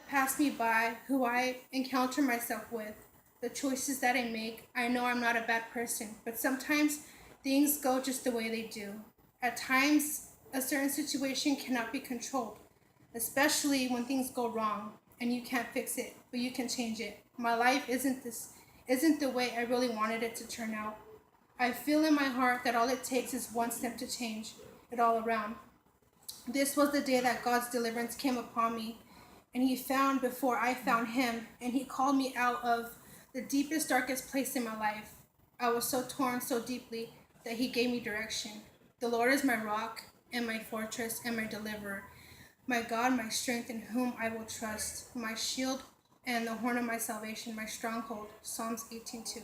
pass me by, who I encounter myself with, the choices that I make, I know I'm not a bad person, but sometimes things go just the way they do. At times, a certain situation cannot be controlled, especially when things go wrong and you can't fix it, but you can change it. My life isn't the way I really wanted it to turn out. I feel in my heart that all it takes is one step to change it all around. This was the day that God's deliverance came upon me, and He found before I found Him, and He called me out of the deepest, darkest place in my life. I was so torn so deeply that He gave me direction. The Lord is my rock and my fortress and my deliverer, my God, my strength, in whom I will trust, my shield and the horn of my salvation, my stronghold. Psalms 18:2.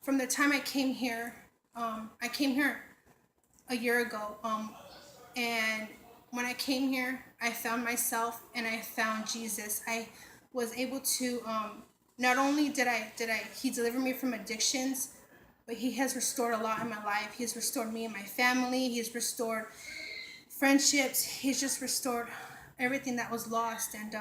From the time I came here a year ago, and when I came here, I found myself and I found Jesus. I was able to, not only did He delivered me from addictions, but He has restored a lot in my life. He's restored me and my family. He's restored friendships. He's just restored everything that was lost. And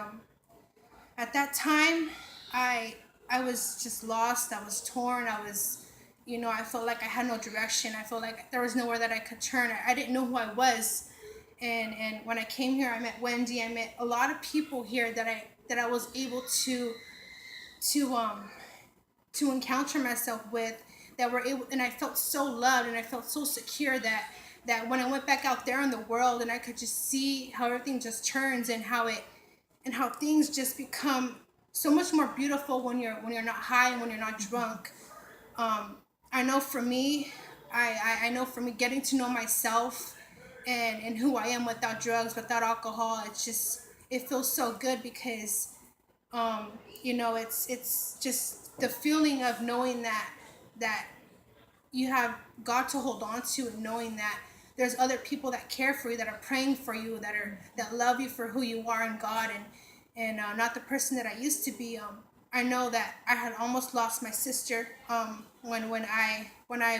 at that time, I was just lost. I was torn. I felt like I had no direction. I felt like there was nowhere that I could turn. I didn't know who I was. And when I came here, I met Wendy. I met a lot of people here that I was able to encounter myself with, that were able, and I felt so loved and I felt so secure that when I went back out there in the world, and I could just see how everything just turns, and how things just become so much more beautiful when you're not high and when you're not drunk. I know for me, I know for me, getting to know myself and who I am without drugs, without alcohol, it feels so good, because it's just the feeling of knowing that you have God to hold on to, and knowing that there's other people that care for you, that are praying for you, that love you for who you are in God, and not the person that I used to be. I know that I had almost lost my sister when I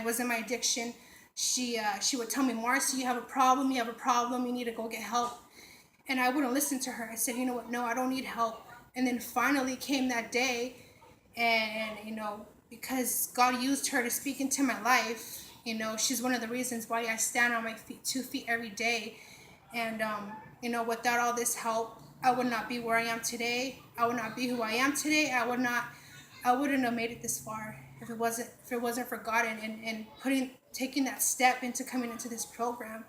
was in my addiction. She would tell me, Marcy, you have a problem, you need to go get help. And I wouldn't listen to her. I said, you know what, no, I don't need help. And then finally came that day, and because God used her to speak into my life, she's one of the reasons why I stand on my 2 feet every day. And without all this help, I would not be where I am today. I would not be who I am today. I wouldn't have made it this far if it wasn't for God, and taking that step into coming into this program.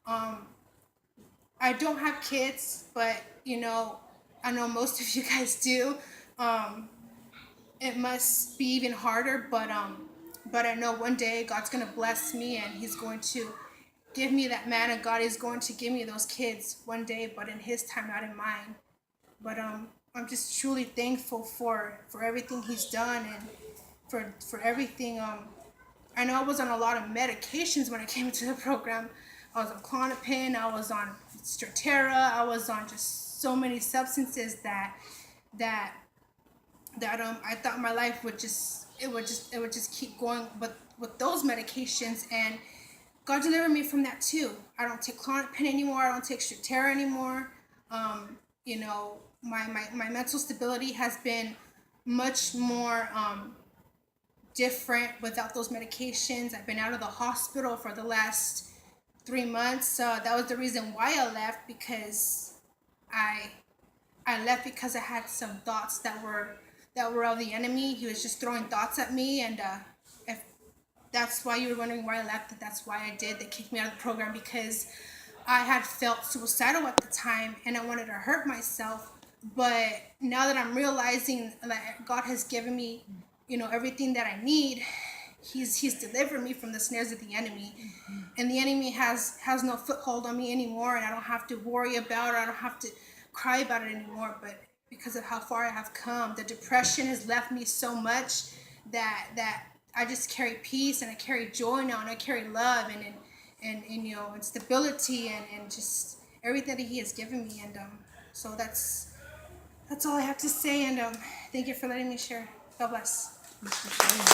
I don't have kids, but I know most of you guys do. It must be even harder, but I know one day God's gonna bless me, and He's going to give me that man of God. Is going to give me those kids one day, but in His time, not in mine. But I'm just truly thankful for everything He's done, and for everything. I know I was on a lot of medications when I came into the program. I was on Klonopin, I was on Strattera, I was on just so many substances that I thought my life would just keep going with those medications, and God delivered me from that too. I don't take Klonopin anymore. I don't take Strattera anymore. My mental stability has been much more different without those medications. I've been out of the hospital for the last 3 months. That was the reason why I left, because I left because I had some thoughts that were of the enemy. He was just throwing thoughts at me, and if that's why you were wondering why I left, that's why I did. They kicked me out of the program because I had felt suicidal at the time, and I wanted to hurt myself. But now that I'm realizing that God has given me, everything that I need, He's delivered me from the snares of the enemy, and the enemy has no foothold on me anymore, and I don't have to worry about it. I don't have to cry about it anymore. But because of how far I have come, the depression has left me so much that I just carry peace, and I carry joy now, and I carry love, and stability, and just everything that He has given me. And so that's all I have to say. And thank you for letting me share. God bless.